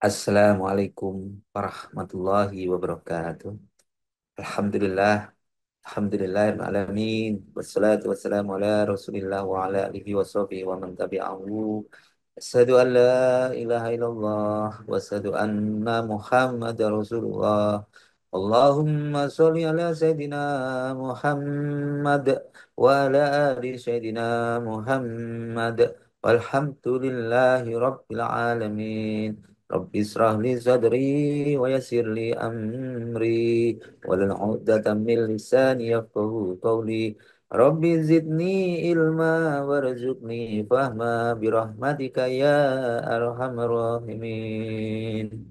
Assalamualaikum warahmatullahi wabarakatuh. Alhamdulillah, alhamdulillahirrahmanirrahim. Wassalatu wassalamu ala rasulillah wa ala alihi wa sahbihi wa man tabi'ahu. Asyhadu an la ilaha illallah wa asyhadu anna Muhammadar Rasulullah. Allahumma sholli ala Sayyidina Muhammad wa ala ali Sayyidina Muhammad walhamdulillahi rabbil alamin. Rabbi israh li sadri wa yassir li amri wahlul 'uqdatam min lisani yafqahu qawli. Rabbi zidni ilma warzuqni fahma birahmatika ya arhamar rahimin.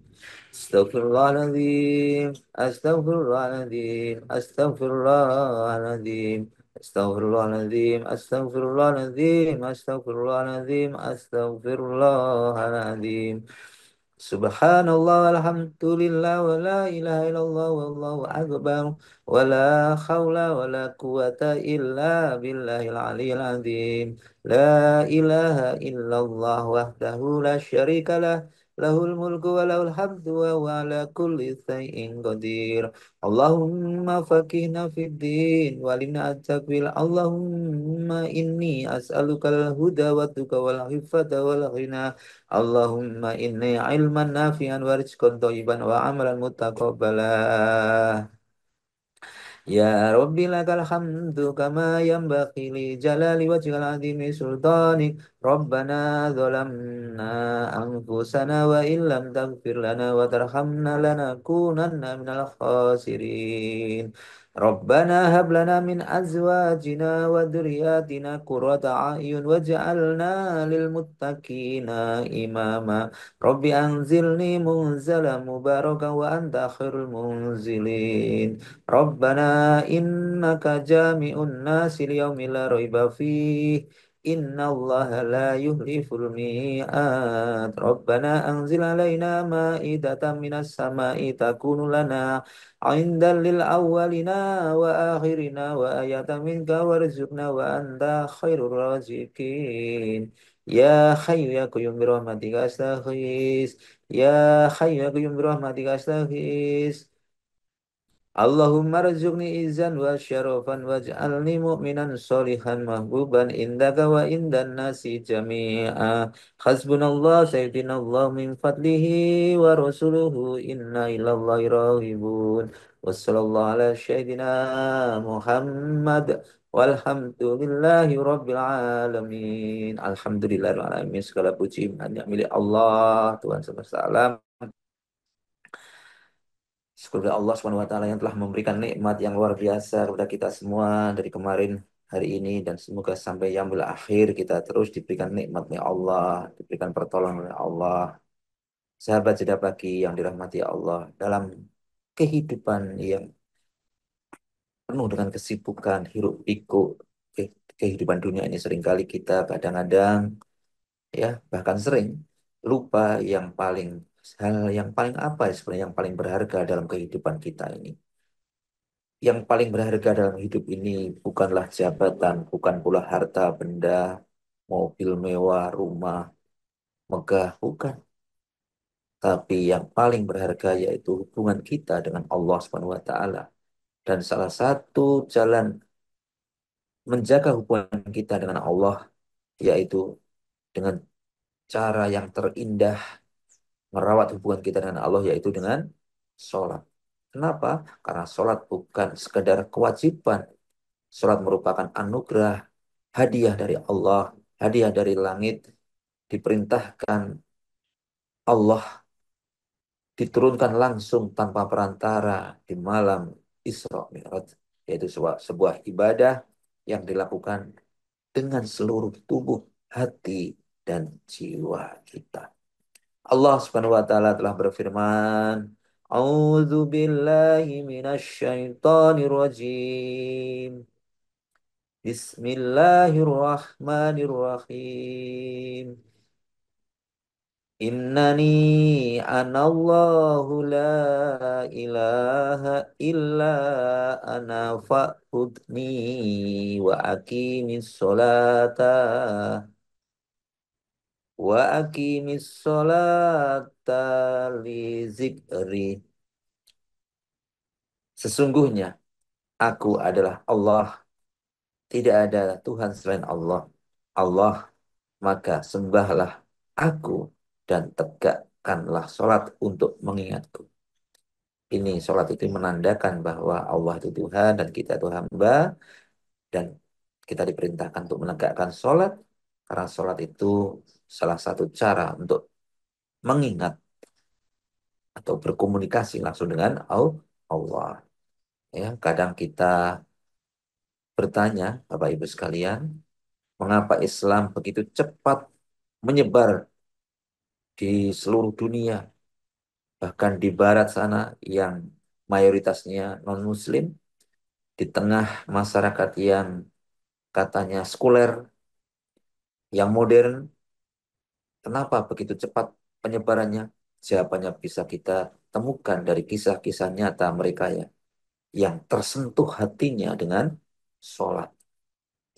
Astaghfirullahaladzim, astaghfirullahaladzim, astaghfirullahaladzim, astaghfirullahaladzim, astaghfirullahaladzim, astaghfirullahaladzim, astaghfirullahaladzim. Subhanallah walhamdulillah wa la ilaha illallah wallahu akbar wa la khawla wa la quwata illa billahil aliyil azim. La ilaha illallah wahdahu la syarikalah, lahul mulku wa lahul hamdu wa huwa ala kulli syai'in qadir. Allahumma faqihna fid din wa alimna at-tawil. Allahumma inni as'alukal huda wa tuqa wal hifata wal ghina. Allahumma inni ilman nafi'an wa rizqan thayyiban wa amalan mutaqabbala. Ya Rabbi lakal hamdu kama yanbaghi li jalali wajhil azimi sultanik. Rabbana zalamna anfusana wa illam taghfir lana wa tarhamna lanakunanna minal khasirin. Rabbana hab lana min azwajina wa dhurriyyatina qurrata a'yun waj'alna lil muttaqina imama. Rabbi anzilni munzalan mubarakan wa anta khairul munzilin. Rabbana innaka jami'un nasi liyaumin la raiba fih. Inna Allah la yuhliful mi'ad. Rabbana anzil alaina ma'idatan minas sama'i takunu lana 'indan lil awwalina wa akhirina wa ayatan minka warzuqna wa anta khairur raziqin. Ya Hayyu ya Qayyum bi rahmatika astaghis. Ya Hayyu ya Qayyum bi rahmatika astaghis. Allahumma rzuqni izan wa syarafan waj'alni mu'minan solihan mahbuban indaka wa indan nasi jami'a. Hasbunallah sayyidinallah min fadlihi wa rasuluhu inna ilallahi rahibun. Wassallallahu ala sayyidina Muhammad walhamdulillahi rabbil alamin. Alhamdulillahi rabbil alamin. Segala puji hanya milik Allah Tuhan semesta alam. Syukur kepada Allah Subhanahu wa taala yang telah memberikan nikmat yang luar biasa kepada kita semua dari kemarin hari ini, dan semoga sampai yaumil akhir kita terus diberikan nikmat oleh Allah, diberikan pertolongan oleh Allah. Sahabat jeda pagi yang dirahmati Allah, dalam kehidupan yang penuh dengan kesibukan hiruk pikuk kehidupan dunia ini, seringkali kita kadang-kadang, ya bahkan sering lupa yang paling hal yang paling apa ya sebenarnya yang paling berharga dalam kehidupan kita ini. Yang paling berharga dalam hidup ini bukanlah jabatan, bukan pula harta benda, mobil mewah, rumah megah, bukan. Tapi yang paling berharga yaitu hubungan kita dengan Allah Subhanahu wa taala. Dan salah satu jalan menjaga hubungan kita dengan Allah yaitu dengan cara yang terindah merawat hubungan kita dengan Allah, yaitu dengan sholat. Kenapa? Karena sholat bukan sekedar kewajiban. Sholat merupakan anugerah, hadiah dari Allah, hadiah dari langit. Diperintahkan Allah, diturunkan langsung tanpa perantara di malam Isra Mi'raj, yaitu sebuah ibadah yang dilakukan dengan seluruh tubuh, hati, dan jiwa kita. Allah Subhanahu wa taala telah berfirman, A'udzu billahi minasy syaithanir rajim. Bismillahirrahmanirrahim. Innani anallahu la ilaha illa ana fa'budni wa aqimis sholata wa aqimis sholata li zikri. Sesungguhnya aku adalah Allah, tidak ada Tuhan selain Allah. Allah, maka sembahlah aku dan tegakkanlah sholat untuk mengingatku. Ini sholat itu menandakan bahwa Allah itu Tuhan dan kita itu hamba, dan kita diperintahkan untuk menegakkan sholat karena sholat itu salah satu cara untuk mengingat atau berkomunikasi langsung dengan Allah. Ya, kadang kita bertanya, Bapak Ibu sekalian, mengapa Islam begitu cepat menyebar di seluruh dunia, bahkan di Barat sana yang mayoritasnya non-Muslim, di tengah masyarakat yang katanya sekuler, yang modern, kenapa begitu cepat penyebarannya? Jawabannya bisa kita temukan dari kisah-kisah nyata mereka ya, yang tersentuh hatinya dengan sholat.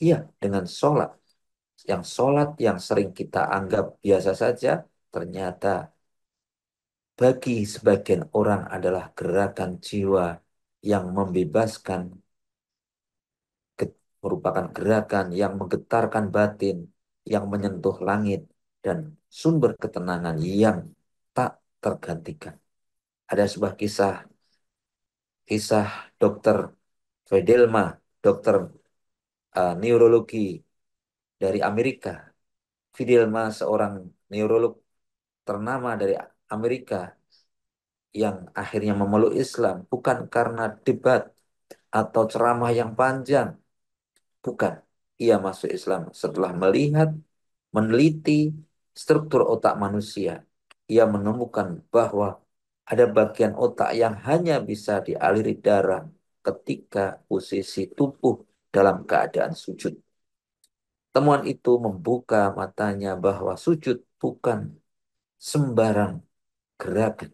Iya, dengan sholat. Yang sholat yang sering kita anggap biasa saja, ternyata bagi sebagian orang adalah gerakan jiwa yang membebaskan, merupakan gerakan yang menggetarkan batin, yang menyentuh langit, dan sumber ketenangan yang tak tergantikan. Ada sebuah kisah, kisah dokter Fidelma, dokter neurologi dari Amerika. Fidelma seorang neurolog ternama dari Amerika yang akhirnya memeluk Islam bukan karena debat atau ceramah yang panjang, bukan. Ia masuk Islam setelah melihat, meneliti struktur otak manusia. Ia menemukan bahwa ada bagian otak yang hanya bisa dialiri darah ketika posisi tubuh dalam keadaan sujud. Temuan itu membuka matanya bahwa sujud bukan sembarang gerakan,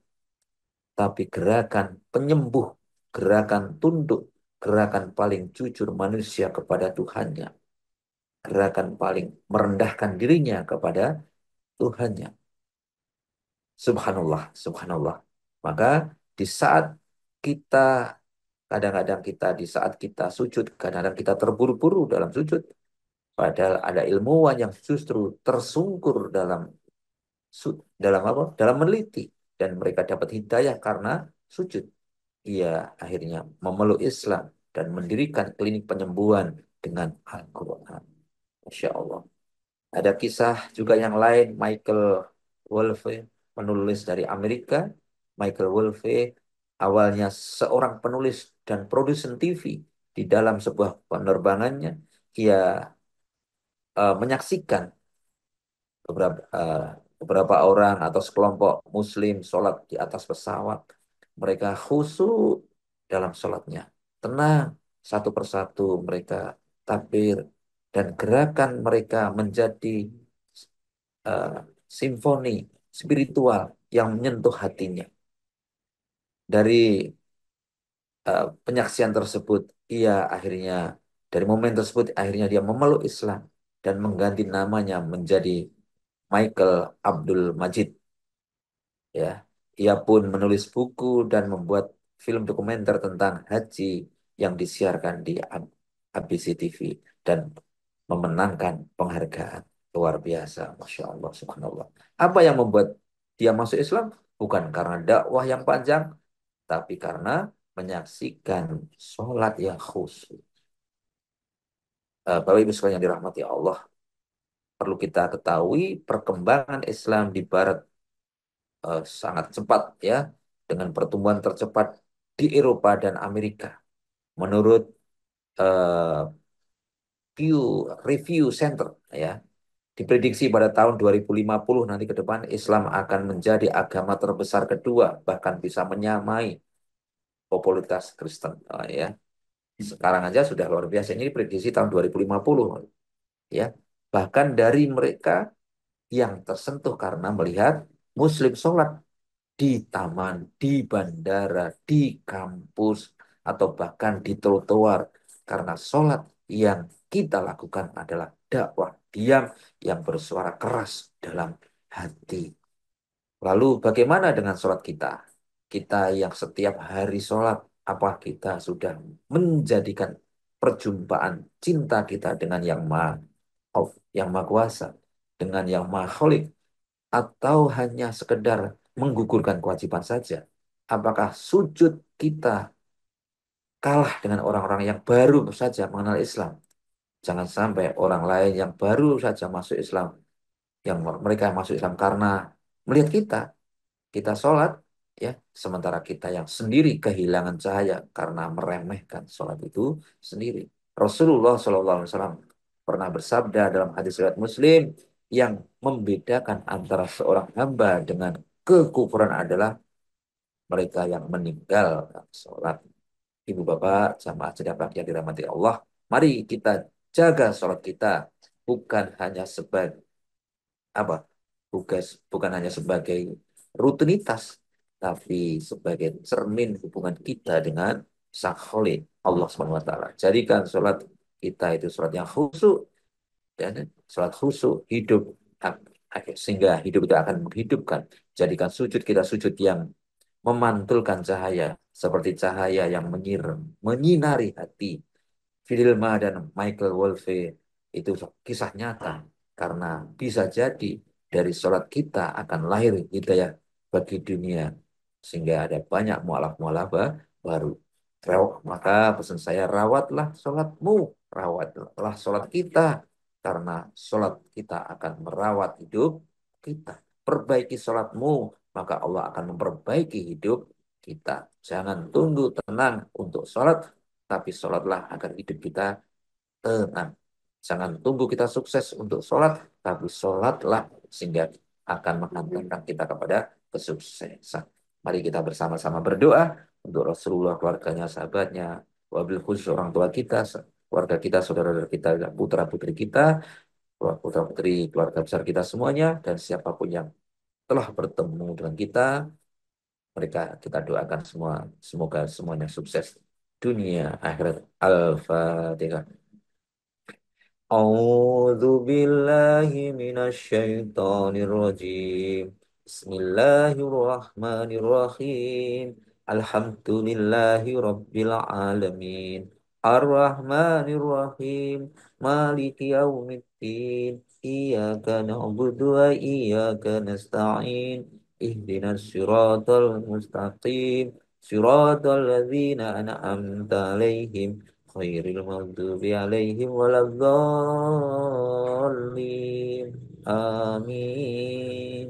tapi gerakan penyembuh, gerakan tunduk, gerakan paling jujur manusia kepada Tuhannya, gerakan paling merendahkan dirinya kepada Tuhannya. Subhanallah, subhanallah. Maka di saat kita, kadang-kadang kita di saat kita sujud, kadang-kadang kita terburu-buru dalam sujud, padahal ada ilmuwan yang justru tersungkur dalam apa? Dalam meneliti, dan mereka dapat hidayah karena sujud. Ia akhirnya memeluk Islam dan mendirikan klinik penyembuhan dengan Al-Quran. Masya Allah. Ada kisah juga yang lain, Michael Wolfe, penulis dari Amerika. Michael Wolfe awalnya seorang penulis dan produsen TV. Di dalam sebuah penerbangannya, ia menyaksikan beberapa orang atau sekelompok Muslim sholat di atas pesawat. Mereka khusyuk dalam sholatnya, tenang, satu persatu mereka takbir, dan gerakan mereka menjadi eh, simfoni spiritual yang menyentuh hatinya. Dari penyaksian tersebut, ia akhirnya dari momen tersebut akhirnya dia memeluk Islam dan mengganti namanya menjadi Michael Abdul Majid. Ya, ia pun menulis buku dan membuat film dokumenter tentang haji yang disiarkan di ABC TV dan memenangkan penghargaan luar biasa. Masya Allah, subhanallah. Apa yang membuat dia masuk Islam? Bukan karena dakwah yang panjang, tapi karena menyaksikan sholat yang khusyuk. Bapak Ibu sekalian yang dirahmati Allah, perlu kita ketahui perkembangan Islam di Barat sangat cepat ya, dengan pertumbuhan tercepat di Eropa dan Amerika. Menurut eh, Pew Review Center ya, diprediksi pada tahun 2050 nanti ke depan Islam akan menjadi agama terbesar kedua, bahkan bisa menyamai popularitas Kristen. Ya. Sekarang aja sudah luar biasa. Ini prediksi tahun 2050 ya. Bahkan dari mereka yang tersentuh karena melihat Muslim sholat di taman, di bandara, di kampus, atau bahkan di trotoar. Karena sholat yang kita lakukan adalah dakwah diam yang bersuara keras dalam hati. Lalu bagaimana dengan sholat kita? Kita yang setiap hari sholat, apa kita sudah menjadikan perjumpaan cinta kita dengan yang maha, yang maha kuasa, dengan yang maha kholik, atau hanya sekedar menggugurkan kewajiban saja? Apakah sujud kita kalah dengan orang-orang yang baru saja mengenal Islam? Jangan sampai orang lain yang baru saja masuk Islam, yang mereka masuk Islam karena melihat kita sholat, ya, sementara kita yang sendiri kehilangan cahaya karena meremehkan sholat itu sendiri. Rasulullah SAW pernah bersabda dalam hadis riwayat Muslim, yang membedakan antara seorang hamba dengan kekufuran adalah mereka yang meninggalkan sholat. Ibu bapak, jamaah sedapat yang dirahmati Allah, mari kita jaga sholat kita, bukan hanya sebagai apa tugas, bukan hanya sebagai rutinitas, tapi sebagai cermin hubungan kita dengan Sang Kholik Allah Subhanahu wa taala. Jadikan sholat kita itu sholat yang khusyuk, dan sholat khusyuk hidup, sehingga hidup itu akan menghidupkan. Jadikan sujud kita sujud yang memantulkan cahaya seperti cahaya yang menyinari hati. Fidelma dan Michael Wolfe itu kisah nyata, karena bisa jadi dari sholat kita akan lahir hidayah bagi dunia, sehingga ada banyak mualaf-mualaf baru. Maka pesan saya, rawatlah sholatmu, rawatlah sholat kita, karena sholat kita akan merawat hidup kita. Perbaiki sholatmu, maka Allah akan memperbaiki hidup kita. Jangan tunggu tenang untuk sholat, tapi sholatlah agar hidup kita tenang. Jangan tunggu kita sukses untuk sholat, tapi sholatlah sehingga akan mengantarkan kita kepada kesuksesan. Mari kita bersama-sama berdoa untuk Rasulullah, keluarganya, sahabatnya, wabil khusus orang tua kita, keluarga kita, saudara kita, putra-putri kita, putra-putri keluarga besar kita semuanya, dan siapapun yang telah bertemu dengan kita, mereka kita doakan semua, semoga semuanya sukses dunia akhirat. Al-Fatihah. أعوذ بالله من الشيطان الرجيم. بسم الله الرحمن الرحيم. الحمد لله رب العالمين، الرحمن الرحيم، مالك يوم الدين، إياك نعبد وإياك نستعين، اهدنا الصراط المستقيم، صراط الذين أنعمت عليهم غير المغضوب عليهم ولا الضالين. آمين.